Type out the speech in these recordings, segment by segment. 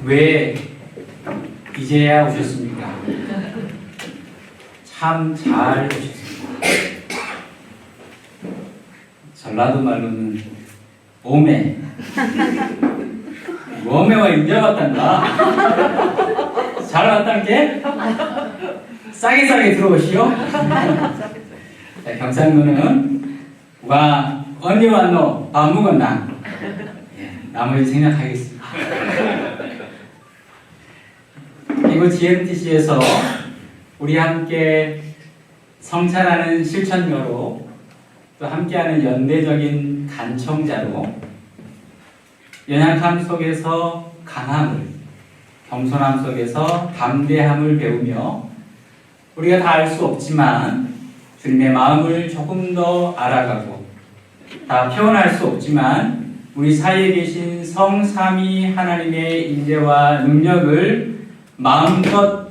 왜 이제야 오셨습니까? 참 잘 오셨습니다. 전라도 말로는 오매. 오매와 인자 왔단다. 잘 왔단게? 싸게 들어오시오. 자, 경상도는 와 언니 왔노 밥 먹었나? 예, 나머지 생각하겠습니다. 이곳 GMTC에서 우리 함께 성찰하는 실천녀로 또 함께하는 연대적인 간청자로 연약함 속에서 강함을, 겸손함 속에서 담대함을 배우며 우리가 다 알 수 없지만 주님의 마음을 조금 더 알아가고 다 표현할 수 없지만 우리 사이에 계신 성삼위 하나님의 인재와 능력을 마음껏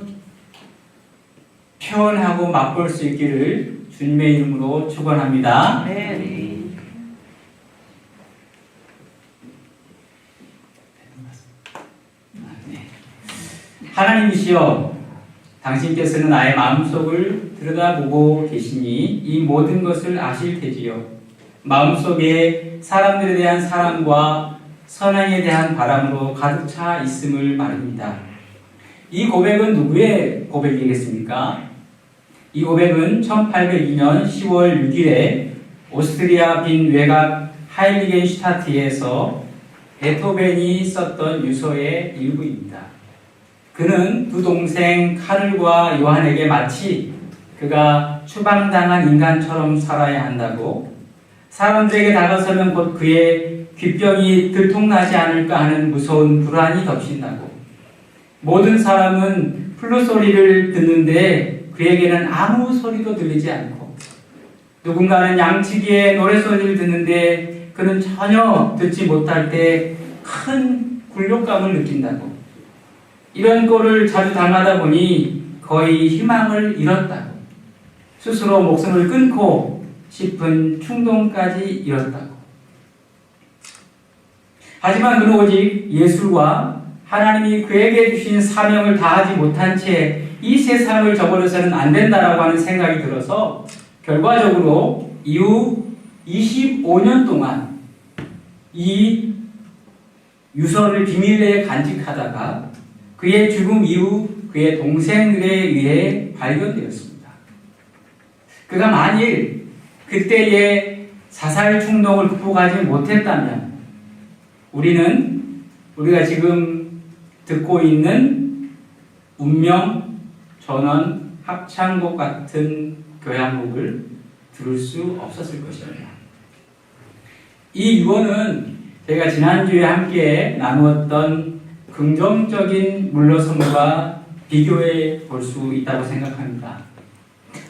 표현하고 맛볼 수 있기를 주님의 이름으로 축원합니다. 네. 하나님이시여, 당신께서는 나의 마음속을 들여다보고 계시니 이 모든 것을 아실 테지요. 마음속에 사람들에 대한 사랑과 선행에 대한 바람으로 가득 차 있음을 말합니다. 이 고백은 누구의 고백이겠습니까? 이 고백은 1802년 10월 6일에 오스트리아 빈 외곽 하일리겐슈타트에서 베토벤이 썼던 유서의 일부입니다. 그는 두 동생 카를과 요한에게 마치 그가 추방당한 인간처럼 살아야 한다고, 사람들에게 다가서면 곧 그의 귓병이 들통나지 않을까 하는 무서운 불안이 덮친다고, 모든 사람은 플룻 소리를 듣는데 그에게는 아무 소리도 들리지 않고, 누군가는 양치기의 노래소리를 듣는데 그는 전혀 듣지 못할 때 큰 굴욕감을 느낀다고, 이런 꼴을 자주 당하다 보니 거의 희망을 잃었다고, 스스로 목숨을 끊고 싶은 충동까지 잃었다고. 하지만 그는 오직 예술과 하나님이 그에게 주신 사명을 다하지 못한 채 이 세상을 저버려서는 안 된다라고 하는 생각이 들어서 결과적으로 이후 25년 동안 이 유서를 비밀리에 간직하다가 그의 죽음 이후 그의 동생들에 의해 발견되었습니다. 그가 만일 그때의 자살 충동을 극복하지 못했다면 우리가 지금 듣고 있는 운명, 전원, 합창곡 같은 교향곡을 들을 수 없었을 것입니다. 이 유언은 저희가 지난주에 함께 나누었던 긍정적인 물러섬과 비교해 볼 수 있다고 생각합니다.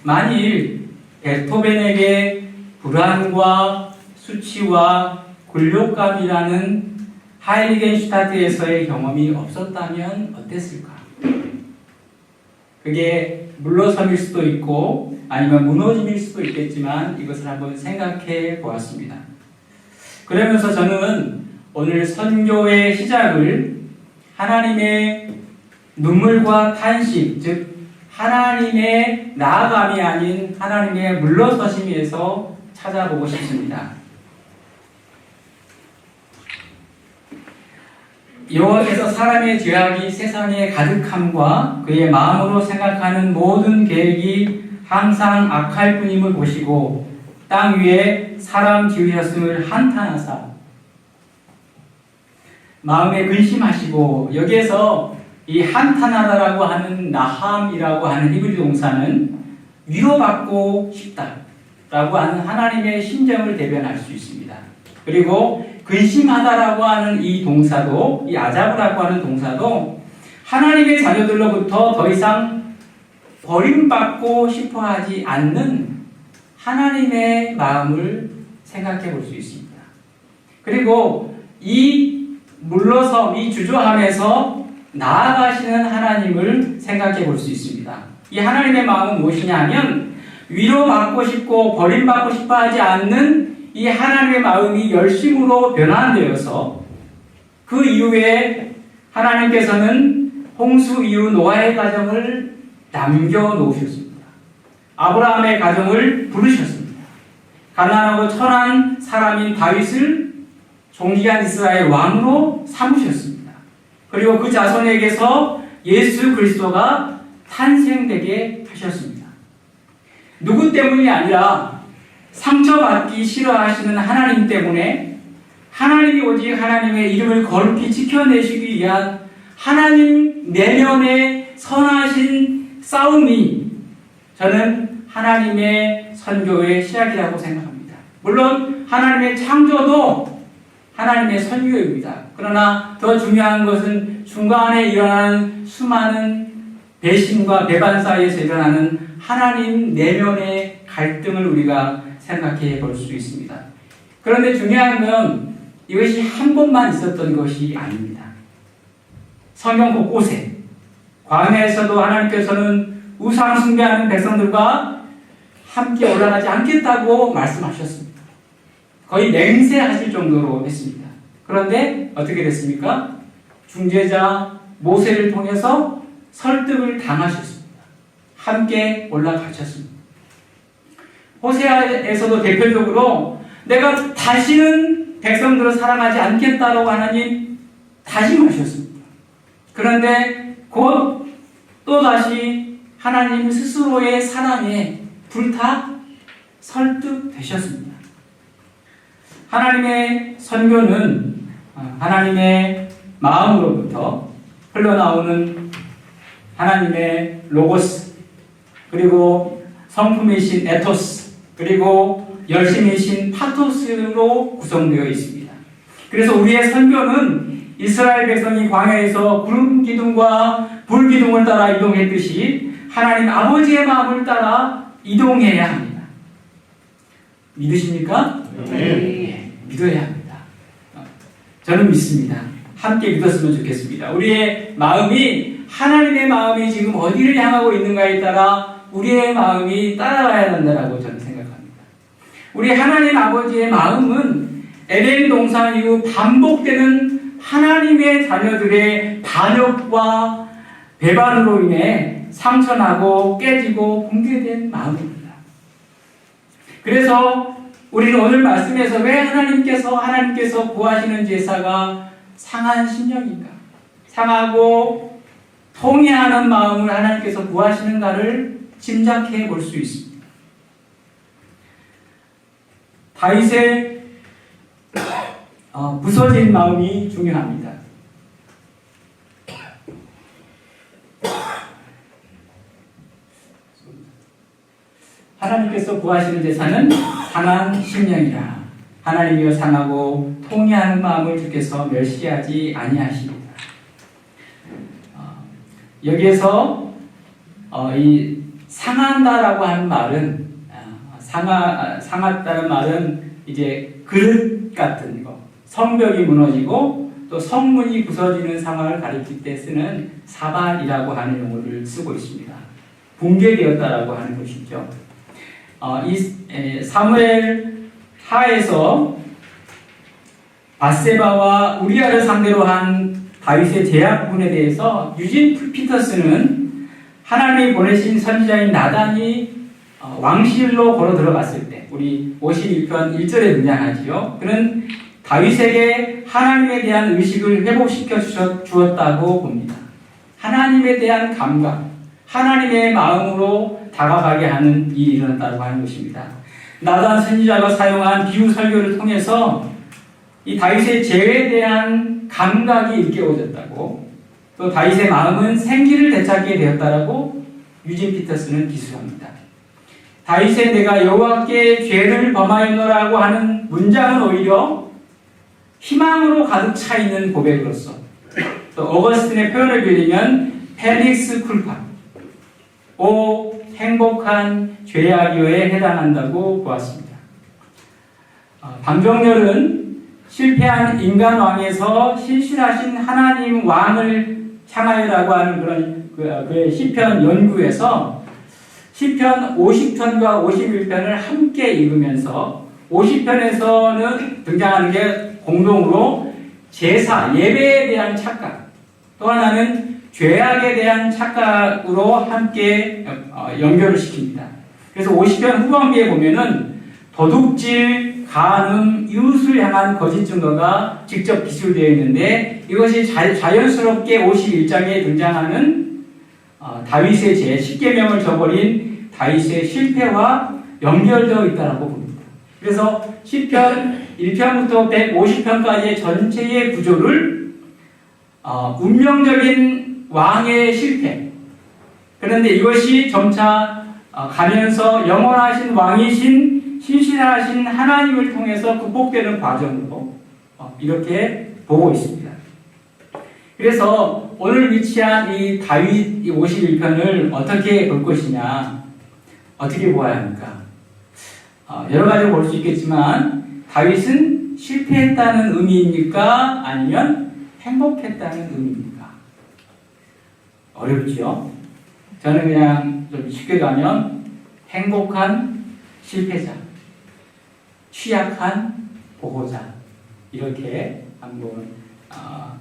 만일 베토벤에게 불안과 수치와 굴욕감이라는 하일리겐슈타트에서의 경험이 없었다면 어땠을까? 그게 물러섬일 수도 있고 아니면 무너짐일 수도 있겠지만 이것을 한번 생각해 보았습니다. 그러면서 저는 오늘 선교의 시작을 하나님의 눈물과 탄식, 즉 하나님의 나아감이 아닌 하나님의 물러서심에서 찾아보고 싶습니다. 여호와께서 사람의 죄악이 세상에 가득함과 그의 마음으로 생각하는 모든 계획이 항상 악할 뿐임을 보시고 땅 위에 사람 지으셨음을 한탄하사 마음에 근심하시고, 여기에서 이 한탄하다라고 하는 나함이라고 하는 히브리 동사는 위로받고 싶다라고 하는 하나님의 심정을 대변할 수 있습니다. 그리고 근심하다라고 하는 이 동사도, 이 아자브라고 하는 동사도 하나님의 자녀들로부터 더 이상 버림받고 싶어 하지 않는 하나님의 마음을 생각해 볼 수 있습니다. 그리고 이 물러서 이 주저함에서 나아가시는 하나님을 생각해 볼 수 있습니다. 이 하나님의 마음은 무엇이냐 하면 위로받고 싶고 버림받고 싶어 하지 않는 이 하나님의 마음이 열심으로 변환되어서 그 이후에 하나님께서는 홍수 이후 노아의 가정을 남겨놓으셨습니다. 아브라함의 가정을 부르셨습니다. 가난하고 천한 사람인 다윗을 존귀한 이스라엘 왕으로 삼으셨습니다. 그리고 그 자손에게서 예수 그리스도가 탄생되게 하셨습니다. 누구 때문이 아니라 상처받기 싫어하시는 하나님 때문에 하나님이 오직 하나님의 이름을 거룩히 지켜내시기 위한 하나님 내면의 선하신 싸움이 저는 하나님의 선교의 시작이라고 생각합니다. 물론 하나님의 창조도 하나님의 선교입니다. 그러나 더 중요한 것은 중간에 일어나는 수많은 배신과 배반 사이에서 일어나는 하나님 내면의 갈등을 우리가 생각해 볼 수 있습니다. 그런데 중요한 건 이것이 한 번만 있었던 것이 아닙니다. 성경 곳곳에 광야에서도 하나님께서는 우상 숭배하는 백성들과 함께 올라가지 않겠다고 말씀하셨습니다. 거의 맹세하실 정도로 했습니다. 그런데 어떻게 됐습니까? 중재자 모세를 통해서 설득을 당하셨습니다. 함께 올라가셨습니다. 호세아에서도 대표적으로 내가 다시는 백성들을 사랑하지 않겠다라고 하나님 다짐하셨습니다. 그런데 곧 또다시 하나님 스스로의 사랑에 불타 설득되셨습니다. 하나님의 선교는 하나님의 마음으로부터 흘러나오는 하나님의 로고스, 그리고 성품이신 에토스, 그리고 열심이신 파토스로 구성되어 있습니다. 그래서 우리의 선교는 이스라엘 백성이 광야에서 구름 기둥과 불 기둥을 따라 이동했듯이 하나님 아버지의 마음을 따라 이동해야 합니다. 믿으십니까? 네. 믿어야 합니다. 저는 믿습니다. 함께 믿었으면 좋겠습니다. 우리의 마음이 하나님의 마음이 지금 어디를 향하고 있는가에 따라 우리의 마음이 따라가야 한다고 저는 생각합니다. 우리 하나님 아버지의 마음은 에덴 동산 이후 반복되는 하나님의 자녀들의 반역과 배반으로 인해 상처나고 깨지고 붕괴된 마음입니다. 그래서 우리는 오늘 말씀에서 왜 하나님께서 구하시는 제사가 상한 심령인가? 상하고 통회하는 마음을 하나님께서 구하시는가를 짐작해 볼 수 있습니다. 다윗의 부서진 마음이 중요합니다. 하나님께서 구하시는 제사는 상한 심령이라. 하나님이여 상하고 통회하는 마음을 주께서 멸시하지 아니하십니다. 여기에서 이 상한다라고 하는 말은 상했다는 말은 이제 그릇 같은 거, 성벽이 무너지고 또 성문이 부서지는 상황을 가리킬 때 쓰는 사발이라고 하는 용어를 쓰고 있습니다. 붕괴되었다라고 하는 것이죠. 이 사무엘 하에서 밧세바와 우리아를 상대로 한 다윗의 제약 부분에 대해서 유진 피터스는 하나님이 보내신 선지자인 나단이 왕실로 걸어 들어갔을 때, 우리 51편 1절에 등장하지요. 그는 다윗에게 하나님에 대한 의식을 회복시켜 주었다고 봅니다. 하나님에 대한 감각, 하나님의 마음으로 다가가게 하는 일이 일어났다고 하는 것입니다. 나단 선지자가 사용한 비유 설교를 통해서 이 다윗의 죄에 대한 감각이 일깨워졌다고, 또 다윗의 마음은 생기를 되찾게 되었다라고 유진 피터스는 기술합니다. 다윗의 내가 여호와께 죄를 범하였노라고 하는 문장은 오히려 희망으로 가득 차 있는 고백으로서, 또 어거스틴의 표현을 빌리면 펠릭스 쿨파, 오 행복한 죄악이요에 해당한다고 보았습니다. 방정렬은 실패한 인간 왕에서 신실하신 하나님 왕을 향하여라고 하는 그런 그의 시편 연구에서 시편 50편과 51편을 함께 읽으면서 50편에서는 등장하는 게 공동으로 제사, 예배에 대한 착각, 또 하나는 죄악에 대한 착각으로 함께 연결을 시킵니다. 그래서 50편 후반기에 보면은 도둑질, 간음, 이웃을 향한 거짓 증거가 직접 기술되어 있는데 이것이 자연스럽게 51장에 등장하는 다윗의 죄, 10계명을 저버린 다윗의 실패와 연결되어 있다고 봅니다. 그래서 시편 1편부터 150편까지의 전체의 구조를 운명적인 왕의 실패, 그런데 이것이 점차 가면서 영원하신 왕이신 신실하신 하나님을 통해서 극복되는 과정으로 이렇게 보고 있습니다. 그래서 오늘 위치한 이 다윗 51편을 어떻게 볼 것이냐, 어떻게 보아야 합니까? 여러 가지로 볼 수 있겠지만 다윗은 실패했다는 의미입니까? 아니면 행복했다는 의미입니까? 어렵죠? 저는 그냥 좀 쉽게 가면 행복한 실패자, 취약한 보호자, 이렇게 한번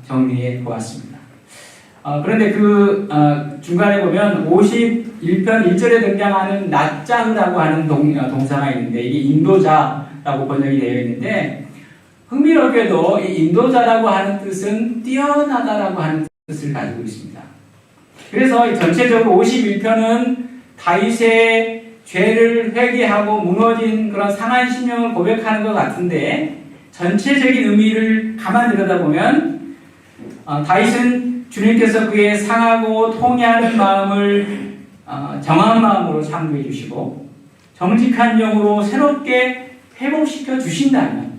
정리해 보았습니다. 그런데 중간에 보면 51편 1절에 등장하는 낫자흐라고 하는 동사가 있는데 이게 인도자라고 번역이 되어 있는데 흥미롭게도 이 인도자라고 하는 뜻은 뛰어나다라고 하는 뜻을 가지고 있습니다. 그래서 전체적으로 51편은 다윗의 죄를 회개하고 무너진 그런 상한 심령을 고백하는 것 같은데 전체적인 의미를 가만 들여다보면 다윗은 주님께서 그의 상하고 통회하는 마음을 정한 마음으로 창조해 주시고 정직한 영으로 새롭게 회복시켜 주신다면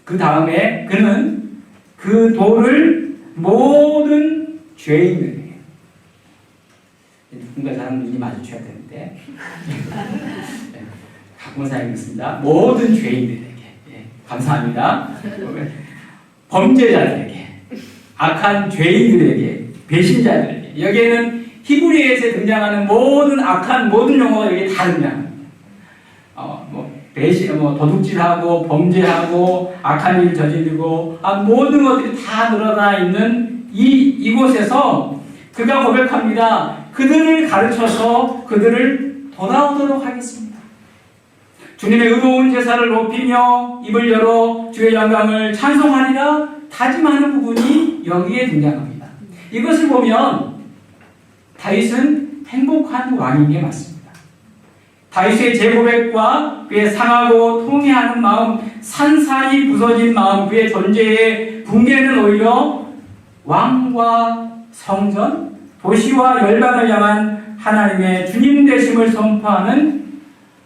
그 다음에 그는 그 돌을 모든 죄인들에게, 누군가 저랑 눈이 마주쳐야 되는데 가끔 사용했습니다. 모든 죄인들에게, 감사합니다. 범죄자들에게, 악한 죄인들에게, 배신자들에게, 여기에는 히브리어에서 등장하는 모든 악한 모든 용어가 여기에 다 등장합니다. 도둑질하고 범죄하고 악한 일을 저지르고 모든 것들이 다 늘어나 있는 이곳에서 그가 고백합니다. 그들을 가르쳐서 그들을 돌아오도록 하겠습니다. 주님의 의로운 제사를 높이며 입을 열어 주의 영광을 찬송하리라 다짐하는 부분이 여기에 등장합니다. 이것을 보면 다윗은 행복한 왕인 게 맞습니다. 다윗의 재고백과 그의 상하고 통회하는 마음, 산산이 부서진 마음, 그의 존재의 붕괴는 오히려 왕과 성전, 도시와 열방을 향한 하나님의 주님 되심을 선포하는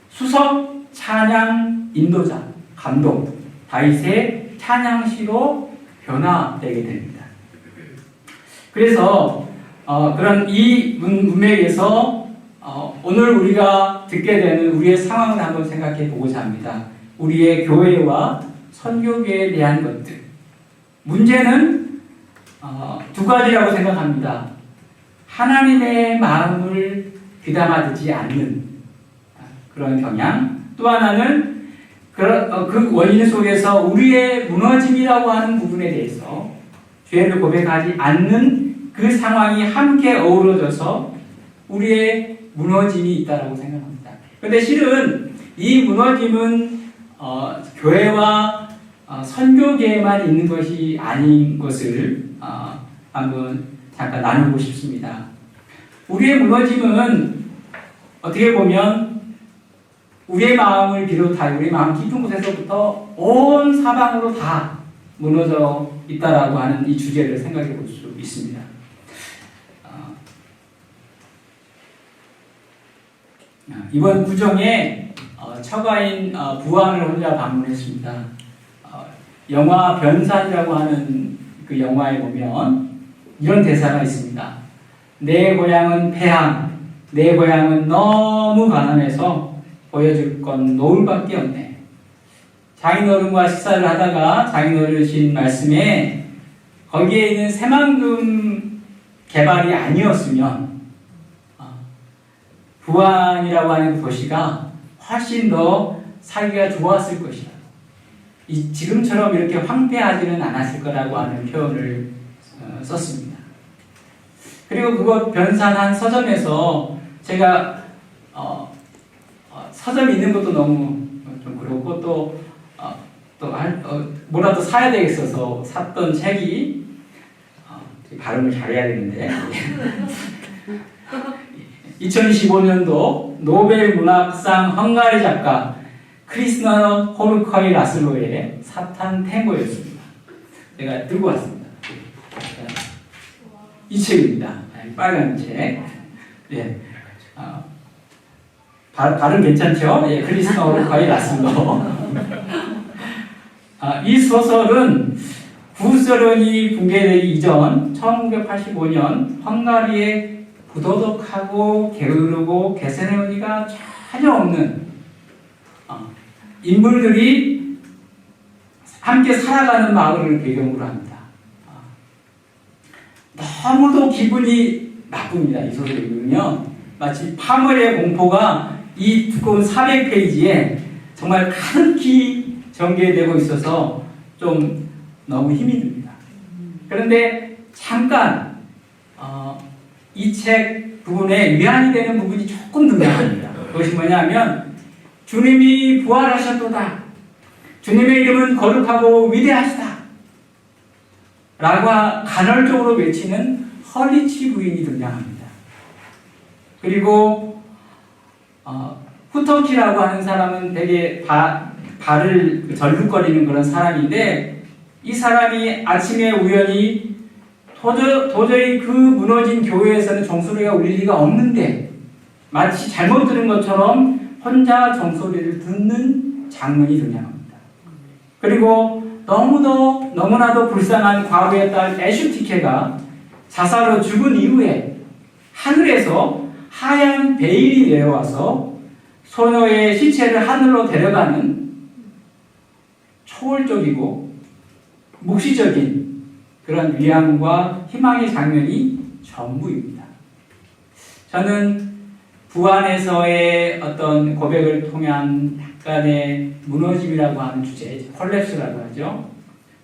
수석 찬양 인도자, 감독, 다윗의 찬양시로 변화되게 됩니다. 그래서 그런 이 문맥에서 오늘 우리가 듣게 되는 우리의 상황을 한번 생각해 보고자 합니다. 우리의 교회와 선교계에 대한 것들. 문제는 두 가지라고 생각합니다. 하나님의 마음을 귀담아 듣지 않는 그런 경향. 또 하나는 그 원인 속에서 우리의 무너짐이라고 하는 부분에 대해서 죄를 고백하지 않는 그 상황이 함께 어우러져서 우리의 무너짐이 있다고 생각합니다. 그런데 실은 이 무너짐은 교회와 선교계에만 있는 것이 아닌 것을 한번 잠깐 나누고 싶습니다. 우리의 무너짐은 어떻게 보면 우리의 마음을 비롯하여 우리 마음 깊은 곳에서부터 온 사방으로 다 무너져 있다라고 하는 이 주제를 생각해 볼 수 있습니다. 이번 구정에 처가인 부안을 혼자 방문했습니다. 영화 변산이라고 하는 그 영화에 보면 이런 대사가 있습니다. 내 고향은 폐항, 내 고향은 너무 가난해서 보여줄 건 노을밖에 없네. 장인어른과 식사를 하다가 장인어르신 말씀에 거기에 있는 새만금 개발이 아니었으면 부안이라고 하는 그 도시가 훨씬 더 살기가 좋았을 것이다. 지금처럼 이렇게 황폐하지는 않았을 거라고 하는 표현을 썼습니다. 그리고 그것 변산한 서점에서 제가 서점 있는 것도 너무 좀 그렇고 또 뭐라도 사야 되겠어서 샀던 책이 발음을 잘해야 되는데 2025년도 노벨 문학상 헝가리 작가 크리스나 호르커이 라슬로의 사탄 탱고였습니다. 제가 들고 왔습니다. 이 책입니다. 빨간 책. 예. 발음 괜찮죠? 예, 크리스나 호르커이 라슬로. 이 소설은 구소련이 붕괴되기 이전 1985년 헝가리의 부도덕하고 게으르고 개선의 의미가 전혀 없는 인물들이 함께 살아가는 마을을 배경으로 합니다. 너무도 기분이 나쁩니다. 이 소설을 읽으면 마치 파멸의 공포가 이 두꺼운 400페이지에 정말 가득히 전개되고 있어서 좀 너무 힘이 듭니다. 그런데 잠깐 이 책 부분에 위안이 되는 부분이 조금 등장합니다. 그것이 뭐냐면 주님이 부활하셨도다. 주님의 이름은 거룩하고 위대하시다. 라고 간헐적으로 외치는 헐리치 부인이 등장합니다. 그리고 후터키라고 하는 사람은 되게 발을 절룩거리는 그런 사람인데 이 사람이 아침에 우연히 도저히 그 무너진 교회에서는 종소리가 울릴 리가 없는데 마치 잘못 들은 것처럼 혼자 종소리를 듣는 장면이 등장합니다. 그리고 너무나도 불쌍한 과거의 딸 에슈티케가 자살로 죽은 이후에 하늘에서 하얀 베일이 내려와서 소녀의 시체를 하늘로 데려가는 초월적이고 묵시적인 그런 위안과 희망의 장면이 전부입니다. 저는 부안에서의 어떤 고백을 통한 약간의 무너짐이라고 하는 주제, 콜랩스라고 하죠.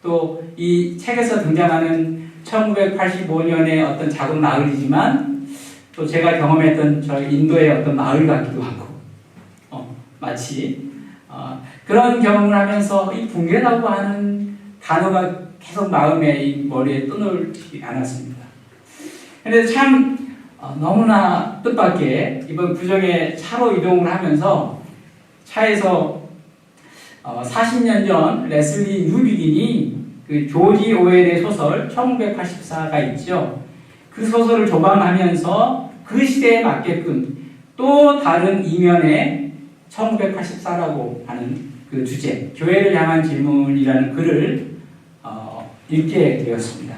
또 이 책에서 등장하는 1985년의 어떤 작은 마을이지만 또 제가 경험했던 저 인도의 어떤 마을 같기도 하고 마치 그런 경험을 하면서 이 붕괴라고 하는 단어가 계속 마음에 이 머리에 떠놀지 않았습니다. 그런데 참 너무나 뜻밖의 이번 구정에 차로 이동을 하면서 차에서 40년 전 레슬리 뉴비긴이 그 조지 오웰의 소설 1984가 있죠. 그 소설을 조망하면서 그 시대에 맞게끔 또 다른 이면의 1984라고 하는 그 주제, 교회를 향한 질문이라는 글을 읽게 되었습니다.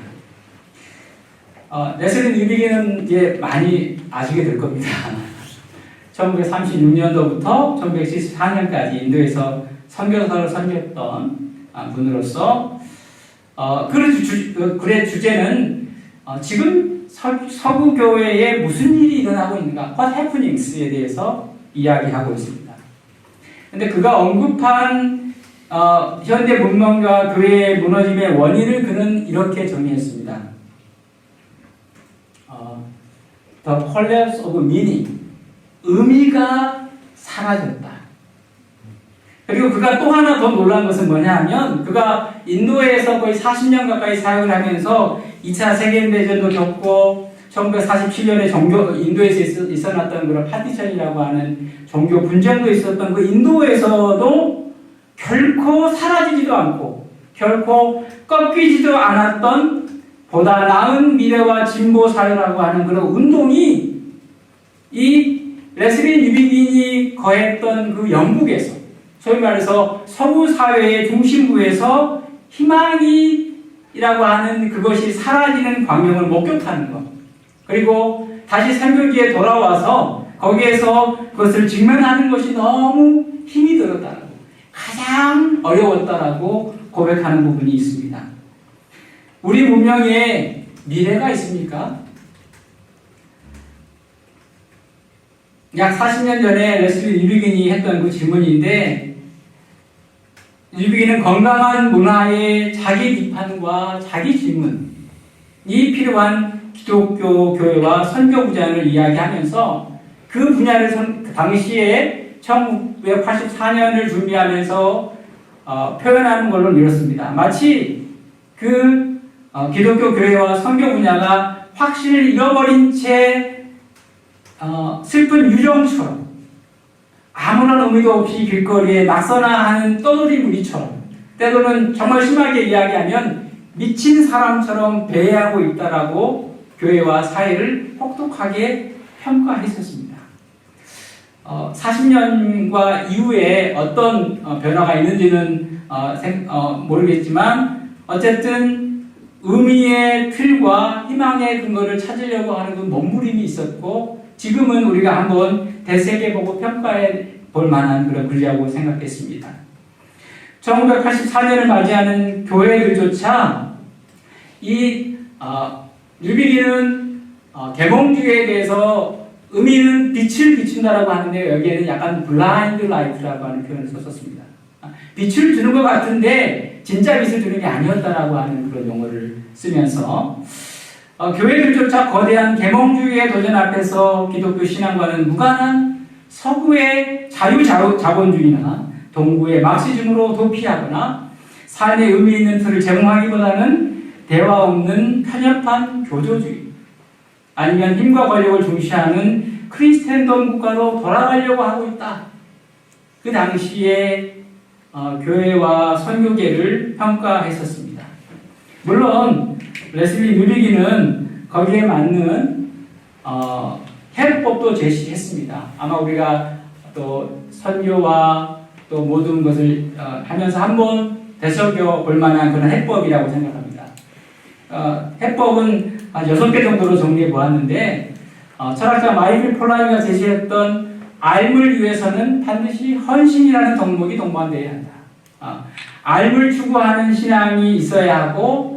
레슬리 뉴비긴은 이제 많이 아시게 될 겁니다. 1936년도부터 1974년까지 인도에서 선교사를 섬겼던 분으로서 글의 주제는 지금 서구 교회에 무슨 일이 일어나고 있는가, What happenings에 대해서 이야기하고 있습니다. 그런데 그가 언급한 현대 문명과 교회의 무너짐의 원인을 그는 이렇게 정리했습니다. The collapse of meaning, 의미가 사라졌다. 그리고 그가 또 하나 더 놀란 것은 뭐냐 하면 그가 인도에서 거의 40년 가까이 사역을 하면서 2차 세계대전도 겪고 1947년에 인도에서 있어났던 그런 파티션이라고 하는 종교 분쟁도 있었던 그 인도에서도 결코 사라지지도 않고 결코 꺾이지도 않았던 보다 나은 미래와 진보 사회라고 하는 그런 운동이 이 레슬리 뉴비긴이 거했던 그 영국에서 소위 말해서 서구 사회의 중심부에서 희망이라고 하는 그것이 사라지는 광경을 목격하는 것. 그리고 다시 생존기에 돌아와서 거기에서 그것을 직면하는 것이 너무 힘이 들었다라고, 가장 어려웠다라고 고백하는 부분이 있습니다. 우리 문명에 미래가 있습니까? 약 40년 전에 레슬리 뉴비긴이 했던 그 질문인데 뉴비기는 건강한 문화의 자기 비판과 자기 질문이 필요한 기독교 교회와 선교 분야를 이야기하면서 그 분야를 그 당시에 1984년을 준비하면서 표현하는 걸로 이렇습니다. 마치 그 기독교 교회와 선교 분야가 확신을 잃어버린 채 슬픈 유령처럼 아무런 의미도 없이 길거리에 낙서나하는 떠돌이 무리처럼 때로는 정말 심하게 이야기하면 미친 사람처럼 배회하고 있다라고 교회와 사회를 혹독하게 평가했었습니다. 40년과 이후에 어떤 변화가 있는지는 모르겠지만 어쨌든 의미의 틀과 희망의 근거를 찾으려고 하는 그 몸부림이 있었고 지금은 우리가 한번 되새겨보고 평가해 볼 만한 그런 글이라고 생각했습니다. 1984년을 맞이하는 교회들조차 이 뉴비기는 계몽주의에 대해서 의미는 빛을 비춘다라고 하는데 여기에는 약간 블라인드 라이트라고 하는 표현을 썼습니다. 빛을 주는 것 같은데 진짜 빛을 주는 게 아니었다라고 하는 그런 용어를 쓰면서 교회들조차 거대한 계몽주의의 도전 앞에서 기독교 신앙과는 무관한 서구의 자유자본주의나 동구의 막시즘으로 도피하거나 삶의 의미 있는 틀을 제공하기보다는 대화 없는 편협한 교조주의 아니면 힘과 권력을 중시하는 크리스텐덤 국가로 돌아가려고 하고 있다. 그 당시에 교회와 선교계를 평가했었습니다. 물론 레슬리 뉴비기는 거기에 맞는 해법도 제시했습니다. 아마 우리가 또 선교와 또 모든 것을 하면서 한번 되새겨 볼 만한 그런 해법이라고 생각합니다. 해법은 한 6개 정도로 정리해 보았는데 철학자 마이클 폴라니가 제시했던 알물 위해서는 반드시 헌신이라는 덕목이 동반되어야 한다. 알물 추구하는 신앙이 있어야 하고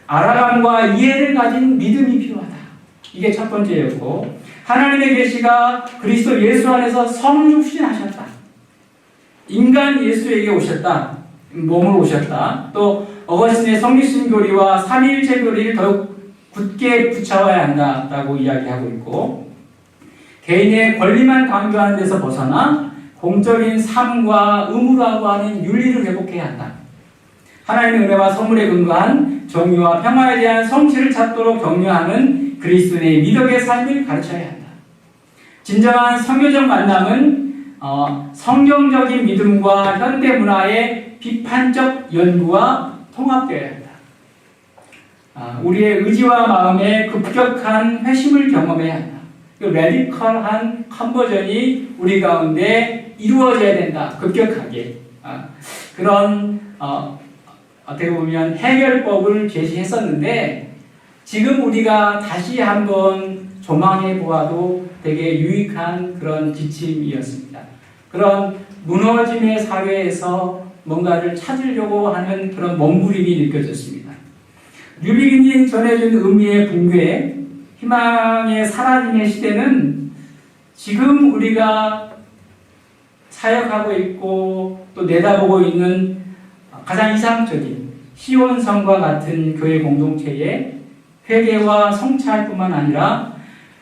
알아감과 이해를 가진 믿음이 필요하다. 이게 첫 번째였고 하나님의 계시가 그리스도 예수 안에서 성육신하셨다. 인간 예수에게 오셨다. 몸으로 오셨다. 또 어거스틴의 성육신 교리와 삼위일체 교리를 더욱 굳게 붙여와야 한다라고 이야기하고 있고 개인의 권리만 강조하는 데서 벗어나 공적인 삶과 의무라고 하는 윤리를 회복해야 한다. 하나님의 은혜와 선물에 근거한 정의와 평화에 대한 성취를 찾도록 격려하는 그리스도인의 미덕의 삶을 가르쳐야 한다. 진정한 선교적 만남은 성경적인 믿음과 현대 문화의 비판적 연구와 통합되어야 한다. 우리의 의지와 마음의 급격한 회심을 경험해야 한다. 레디컬한 컨버전이 우리 가운데 이루어져야 된다. 급격하게. 그런 어떻게 보면 해결법을 제시했었는데 지금 우리가 다시 한번 조망해 보아도 되게 유익한 그런 지침이었습니다. 그런 무너짐의 사회에서 뭔가를 찾으려고 하는 그런 몸부림이 느껴졌습니다. 뉴비기니 전해준 의미의 붕괴, 희망의 사라짐의 시대는 지금 우리가 사역하고 있고 또 내다보고 있는 가장 이상적인 시온성과 같은 교회 공동체의 회개와 성찰뿐만 아니라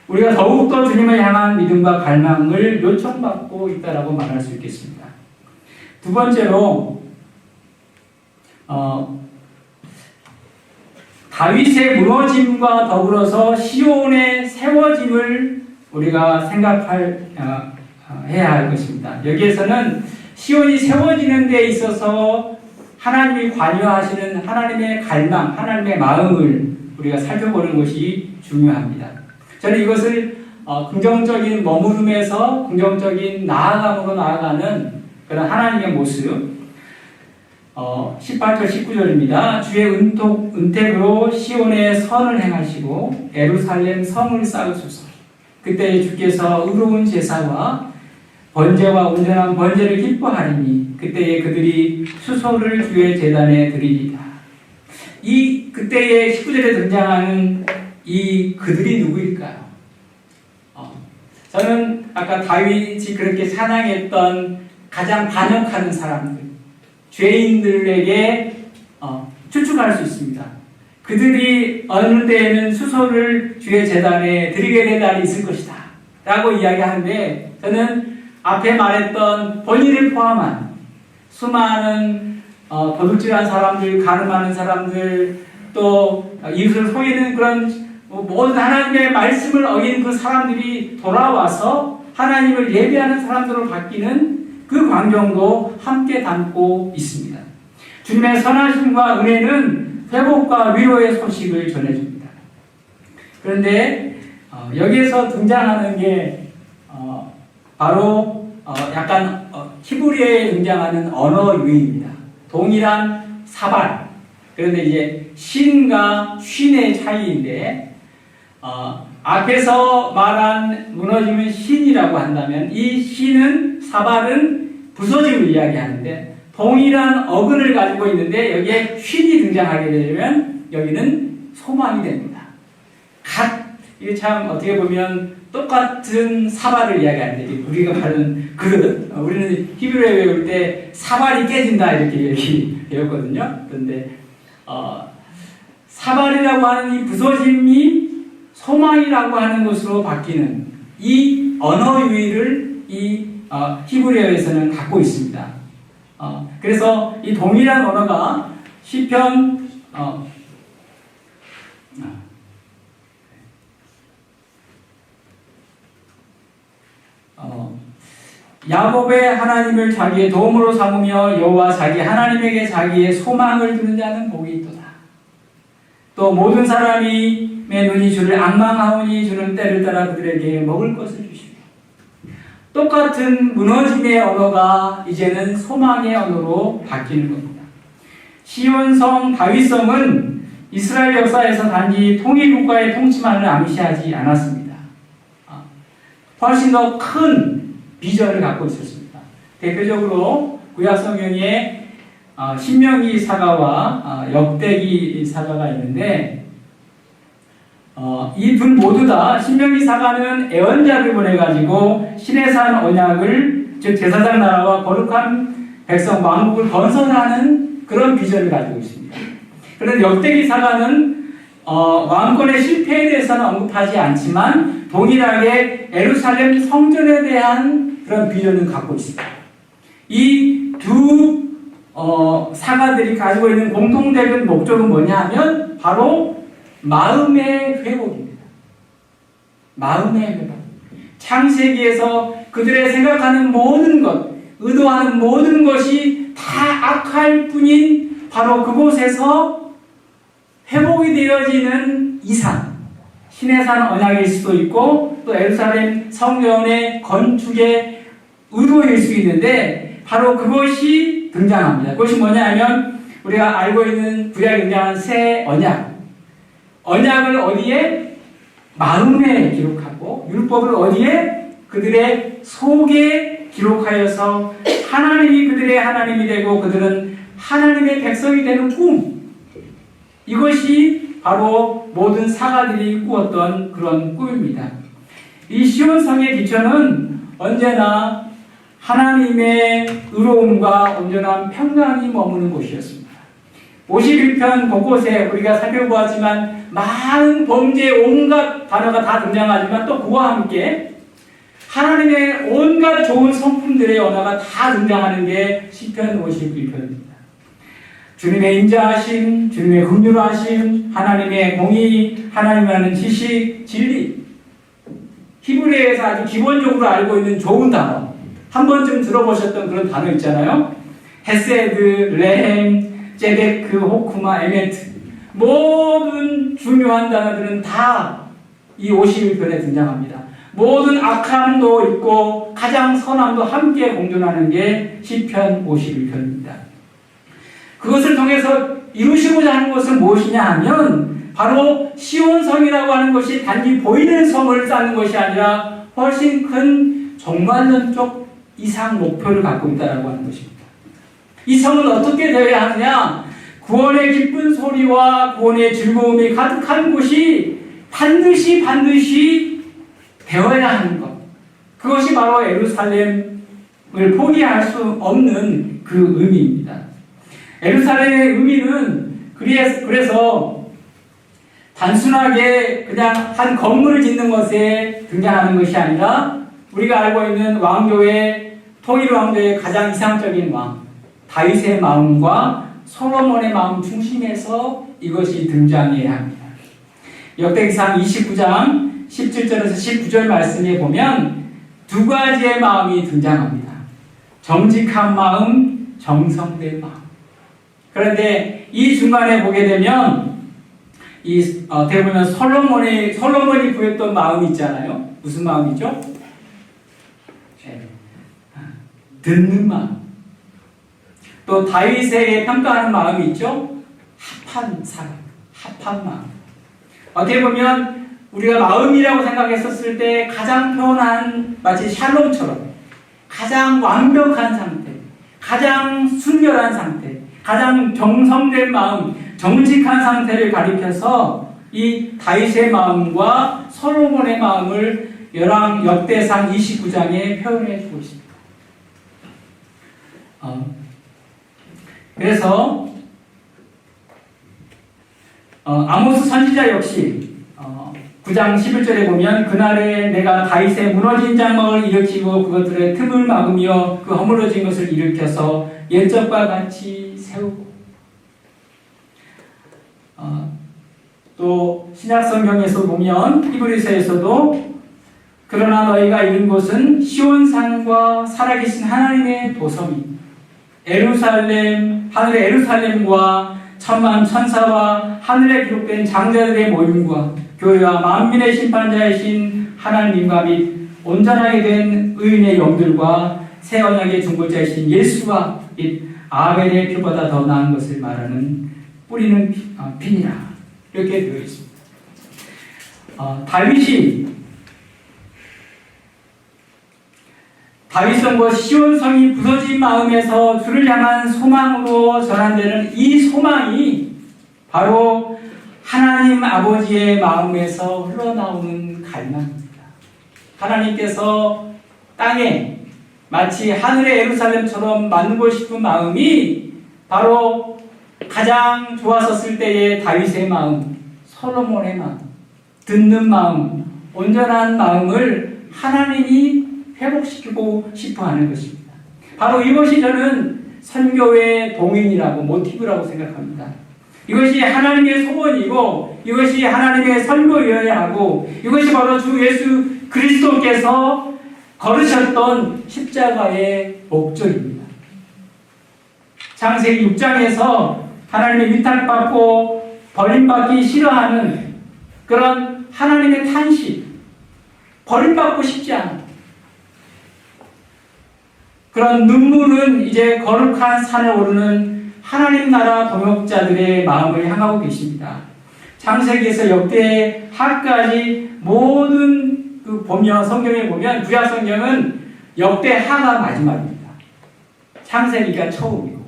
우리가 더욱더 주님을 향한 믿음과 갈망을 요청받고 있다라고 말할 수 있겠습니다. 두 번째로 다윗의 무너짐과 더불어서 시온의 세워짐을 우리가 해야 할 것입니다. 여기에서는 시온이 세워지는 데 있어서 하나님이 관여하시는 하나님의 갈망, 하나님의 마음을 우리가 살펴보는 것이 중요합니다. 저는 이것을 긍정적인 머무름에서 긍정적인 나아감으로 나아가는 그런 하나님의 모습 18절 19절입니다. 주의 은택으로 시온의 선을 행하시고 예루살렘 성을 쌓으소서. 그때 주께서 의로운 제사와 번제와 온전한 번제를 기뻐하리니 그때에 그들이 수소를 주의 제단에 드리리라. 이 그때의 19절에 등장하는 이 그들이 누구일까요? 저는 아까 다윗이 그렇게 찬양했던 가장 반역하는 사람들, 죄인들에게 추측할 수 있습니다. 그들이 어느 때에는 수소를 주의 제단에 드리게 될 날이 있을 것이다 라고 이야기하는데, 저는 앞에 말했던 본인을 포함한 수많은 도둑질한 사람들, 가늠하는 사람들, 또 이웃을 속이는 그런 모든 하나님의 말씀을 어긴 그 사람들이 돌아와서 하나님을 예배하는 사람들로 바뀌는 그 광경도 함께 담고 있습니다. 주님의 선하심과 은혜는 회복과 위로의 소식을 전해줍니다. 그런데 여기에서 등장하는 게 바로 약간 히브리어에 등장하는 언어 유희입니다. 동일한 사발. 그런데 이제 신과 쉰의 차이인데, 앞에서 말한 무너짐은 신이라고 한다면, 이 신은, 사발은 부서짐을 이야기하는데, 동일한 어근을 가지고 있는데 여기에 쉰이 등장하게 되면 여기는 소망이 됩니다. 이게 참 어떻게 보면 똑같은 사발을 이야기하는데, 우리가 말하는 그릇, 우리는 히브리어 외울 때 사발이 깨진다 이렇게 배웠거든요. 그런데 사발이라고 하는 이 부서짐이 소망이라고 하는 것으로 바뀌는 이 언어 유희를 이 히브리어에서는 갖고 있습니다. 그래서 이 동일한 언어가 시편 야곱의 하나님을 자기의 도움으로 삼으며 여호와 자기 하나님에게 자기의 소망을 두는 자는 복이 있도다. 또 모든 사람이 내 눈이 주를 앙망하오니 주는 때를 따라 그들에게 먹을 것을 주시며. 똑같은 무너짐의 언어가 이제는 소망의 언어로 바뀌는 겁니다. 시온성 다윗성은 이스라엘 역사에서 단지 통일국가의 통치만을 암시하지 않았습니다. 훨씬 더 큰 비전을 갖고 있었습니다. 대표적으로 구약성경에 신명기 사가와 역대기 사가가 있는데, 이 둘 모두 다 신명기 사가는 애언자를 보내가지고 시내산 언약을, 즉 제사장 나라와 거룩한 백성 왕국을 건설하는 그런 비전을 가지고 있습니다. 그런데 역대기 사가는 왕권의 실패에 대해서는 언급하지 않지만 동일하게 예루살렘 성전에 대한 그런 비전을 갖고 있습니다. 이 두 사가들이 가지고 있는 공통된 목적은 뭐냐 하면 바로 마음의 회복입니다. 마음의 회복. 창세기에서 그들의 생각하는 모든 것, 의도하는 모든 것이 다 악할 뿐인 바로 그곳에서 회복이 되어지는 이상, 시내산 언약일 수도 있고 또 예루살렘 성전의 건축의 의도일 수 있는데, 바로 그것이 등장합니다. 그것이 뭐냐 하면 우리가 알고 있는 구약에 등장한 새 언약. 언약을 어디에? 마음에 기록하고 율법을 어디에? 그들의 속에 기록하여서 하나님이 그들의 하나님이 되고 그들은 하나님의 백성이 되는 꿈. 이것이 바로 모든 사가들이 꾸었던 그런 꿈입니다. 이 시온성의 기초는 언제나 하나님의 의로움과 온전한 평강이 머무는 곳이었습니다. 51편 곳곳에 우리가 살펴보았지만 많은 범죄 온갖 단어가 다 등장하지만 또 그와 함께 하나님의 온갖 좋은 성품들의 언어가 다 등장하는 게 시편 51편입니다. 주님의 인자하심, 주님의 긍휼하심, 하나님의 공의, 하나님이라는 지식, 진리. 히브리어에서 아주 기본적으로 알고 있는 좋은 단어. 한 번쯤 들어보셨던 그런 단어 있잖아요. 헤세드, 레헴, 제데크, 호쿠마, 에메트. 모든 중요한 단어들은 다 이 51편에 등장합니다. 모든 악함도 있고 가장 선함도 함께 공존하는 게 시편 51편입니다. 그것을 통해서 이루시고자 하는 것은 무엇이냐 하면 바로 시온성이라고 하는 것이 단지 보이는 성을 쌓는 것이 아니라 훨씬 큰 종말론적 이상 목표를 갖고 있다고 하는 것입니다. 이 성은 어떻게 되어야 하느냐? 구원의 기쁜 소리와 구원의 즐거움이 가득한 곳이 반드시 되어야 하는 것. 그것이 바로 예루살렘을 포기할 수 없는 그 의미입니다. 예루살렘의 의미는 그래서 단순하게 그냥 한 건물을 짓는 것에 등장하는 것이 아니라 우리가 알고 있는 왕조의 통일 왕조의 가장 이상적인 왕 다윗의 마음과 솔로몬의 마음 중심에서 이것이 등장해야 합니다. 역대기상 29장 17절에서 19절 말씀에 보면 두 가지의 마음이 등장합니다. 정직한 마음, 정성된 마음. 그런데 이 중간에 보게 되면 대부분 솔로몬이 구했던 마음이 있잖아요. 무슨 마음이죠? 듣는 마음. 또 다윗에게 평가하는 마음이 있죠. 합한 사람, 합한 마음. 어떻게 보면 우리가 마음이라고 생각했었을 때 가장 표현한 마치 샬롬처럼 가장 완벽한 상태, 가장 순결한 상태, 가장 정성된 마음, 정직한 상태를 가리켜서 이 다윗의 마음과 솔로몬의 마음을 역대상 29장에 표현해 주고 있습니다. 그래서 아모스 선지자 역시 9장 11절에 보면 그날에 내가 다윗의 무너진 장막을 일으키고 그것들의 틈을 막으며 그 허물어진 것을 일으켜서 옛적과 같이 세우고 또 신약성경에서 보면 히브리서에서도 그러나 너희가 이른 곳은 시온산과 살아계신 하나님의 도성이 하늘의 에루살렘과 천만 천사와 하늘에 기록된 장자들의 모임과 교회와 만민의 심판자이신 하나님과 및 온전하게 된 의인의 영들과 새 언약의 중보자이신 예수와 및 아벨의 피보다 더 나은 것을 말하는 뿌리는 피니라 이렇게 되어 있습니다. 다윗성과 시온성이 부서진 마음에서 주를 향한 소망으로 전환되는 이 소망이 바로 하나님 아버지의 마음에서 흘러나오는 갈망입니다. 하나님께서 땅에 마치 하늘의 예루살렘처럼 만들고 싶은 마음이 바로 가장 좋았었을 때의 다윗의 마음, 솔로몬의 마음, 듣는 마음, 온전한 마음을 하나님이 회복시키고 싶어 하는 것입니다. 바로 이것이 저는 선교의 동인이라고 모티브라고 생각합니다. 이것이 하나님의 소원이고 이것이 하나님의 선교여야하고 이것이 바로 주 예수 그리스도께서 걸으셨던 십자가의 목적입니다. 창세기 6장에서 하나님의 위탁받고 버림받기 싫어하는 그런 하나님의 탄식, 버림받고 싶지 않은 그런 눈물은 이제 거룩한 산을 오르는 하나님 나라 동역자들의 마음을 향하고 계십니다. 창세기에서 역대하까지 모든 보면 성경에 보면 구약 성경은 역대하가 마지막입니다. 창세기가 처음이고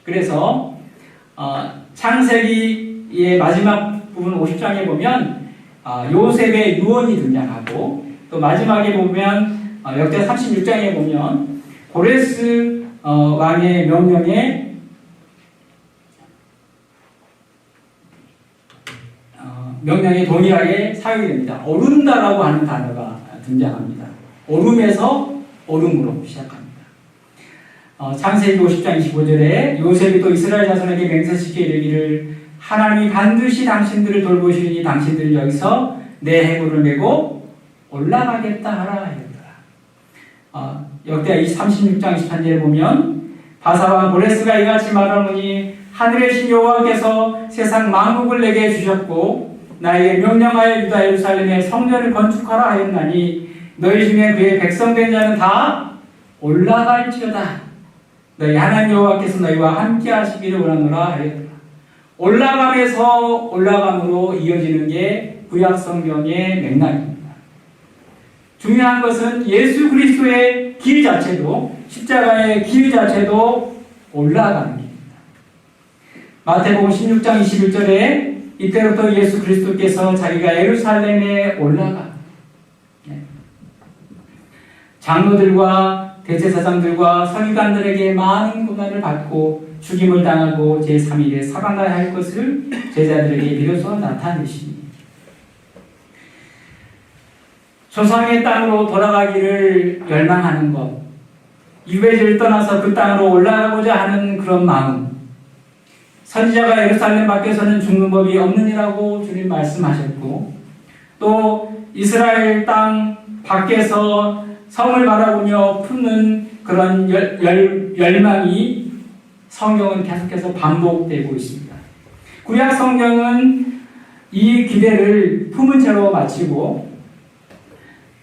그래서 창세기의 마지막 부분 50장에 보면 요셉의 유언이 등장하고 또 마지막에 보면 역대 36장에 보면 고레스 왕의 명령에 동일하게 사용이 됩니다. 오른다라고 하는 단어가 등장합니다. 오름에서 오름으로 시작합니다. 창세기 50장 25절에 요셉이 또 이스라엘 자손에게 맹세시켜 이르기를 하나님이 반드시 당신들을 돌보시니 당신들은 여기서 내 해골을 메고 올라가겠다 하라 하였더라. 역대 36장 23절에 보면 바사와 고레스가 이같이 말하노니 하늘의 신 여호와께서 세상 만국을 내게 주셨고 나에게 명령하여 유다 예루살렘에 성전을 건축하라 하였나니 너희 중에 그의 백성된 자는 다 올라갈지어다. 너희 하나님 여호와께서 너희와 함께 하시기를 원하노라 하였더라. 올라감으로 이어지는 게 구약 성경의 맥락입니다. 중요한 것은 예수 그리스도의 길 자체도 십자가의 길 자체도 올라가는 길입니다. 마태복음 16장 21절에 이때부터 예수 그리스도께서 자기가 예루살렘에 올라가 장로들과 대제사장들과 서기관들에게 많은 고난을 받고 죽임을 당하고 제3일에 사망하야 할 것을 제자들에게 비로소 나타내시니 조상의 땅으로 돌아가기를 열망하는 것, 유배지를 떠나서 그 땅으로 올라가고자 하는 그런 마음, 선지자가 예루살렘 밖에서는 죽는 법이 없느니라고 주님 말씀하셨고, 또 이스라엘 땅 밖에서 성을 바라보며 품는 그런 열망이 성경은 계속해서 반복되고 있습니다. 구약 성경은 이 기대를 품은 채로 마치고,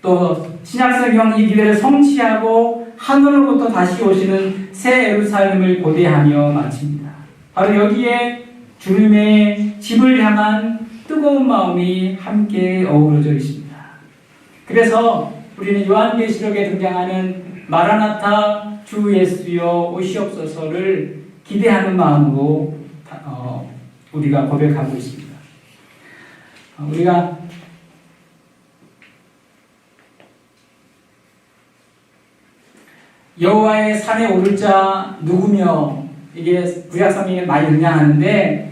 또 신약성경 이 기대를 성취하고 하늘로부터 다시 오시는 새 예루살렘을 고대하며 마칩니다. 바로 여기에 주님의 집을 향한 뜨거운 마음이 함께 어우러져 있습니다. 그래서 우리는 요한계시록에 등장하는 마라나타 주 예수여 오시옵소서를 기대하는 마음으로 우리가 고백하고 있습니다. 우리가 여호와의 산에 오를 자 누구며, 이게 구약 성경에 많이 등장하는데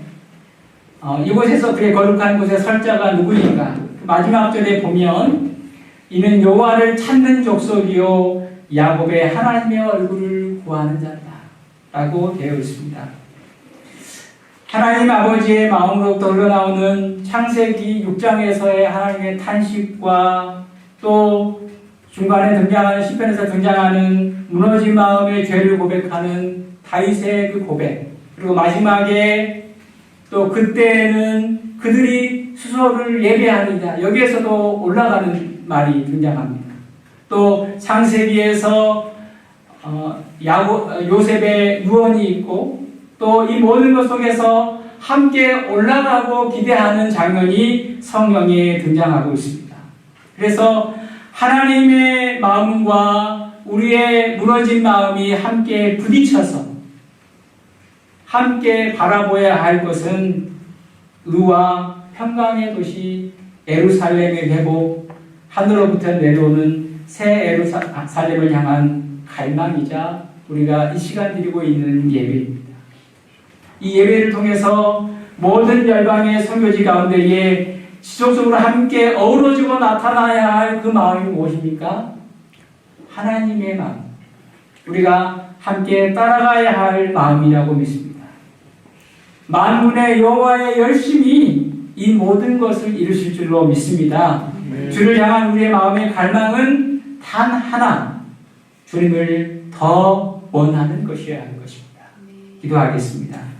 이곳에서 그의 거룩한 곳에 설 자가 누구인가? 마지막 절에 보면 이는 여호와를 찾는 족속이요 야곱의 하나님의 얼굴을 구하는 자다 라고 되어 있습니다. 하나님 아버지의 마음으로부터 흘러나오는 창세기 6장에서의 하나님의 탄식과 또 중간에 등장하는 시편에서 등장하는 무너진 마음의 죄를 고백하는 다윗의 그 고백, 그리고 마지막에 또 그때는 그들이 수소를 예배하느냐, 여기에서도 올라가는 말이 등장합니다. 또 창세기에서 요셉의 유언이 있고, 또 이 모든 것 속에서 함께 올라가고 기대하는 장면이 성경에 등장하고 있습니다. 그래서 하나님의 마음과 우리의 무너진 마음이 함께 부딪혀서 함께 바라보아야 할 것은 의와 평강의 도시 예루살렘의 회복, 하늘로부터 내려오는 새 예루살렘을 향한 갈망이자 우리가 이 시간 드리고 있는 예배입니다. 이 예배를 통해서 모든 열방의 선교지 가운데에 지속적으로 함께 어우러지고 나타나야 할 그 마음이 무엇입니까? 하나님의 마음, 우리가 함께 따라가야 할 마음이라고 믿습니다. 만군의 여호와의 열심이 이 모든 것을 이루실 줄로 믿습니다. 주를 향한 우리의 마음의 갈망은 단 하나, 주님을 더 원하는 것이어야 할 것입니다. 기도하겠습니다.